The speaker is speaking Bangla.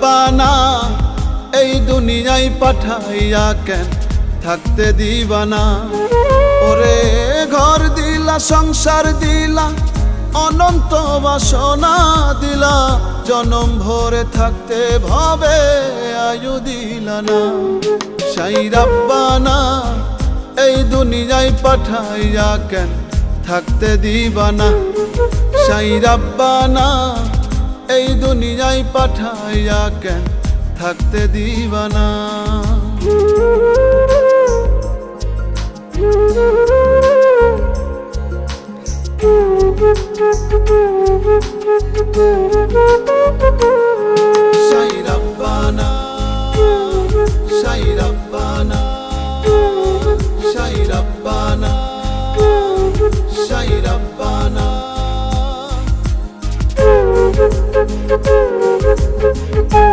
রাব্বানা এই দুনিয়ায় পাঠাইয়া কেন থাকতে দিবানা। ওরে ঘর দিলা সংসার দিলা অনন্ত বাসনা দিলা, জনম ভরে থাকতে ভাবে আয়ু দিলা না। সাই রাব্বানা এই দুনিয়ায় পাঠাইয়া কেন থাকতে দিবানা। সাই রাব্বানা এই দুনিয়ায় পাঠাইয়া কেন থাকতে দিবানা। সাই রাব্বানা সাই রাব্বানা সাই রাব্বানা সাই রাব্বানা।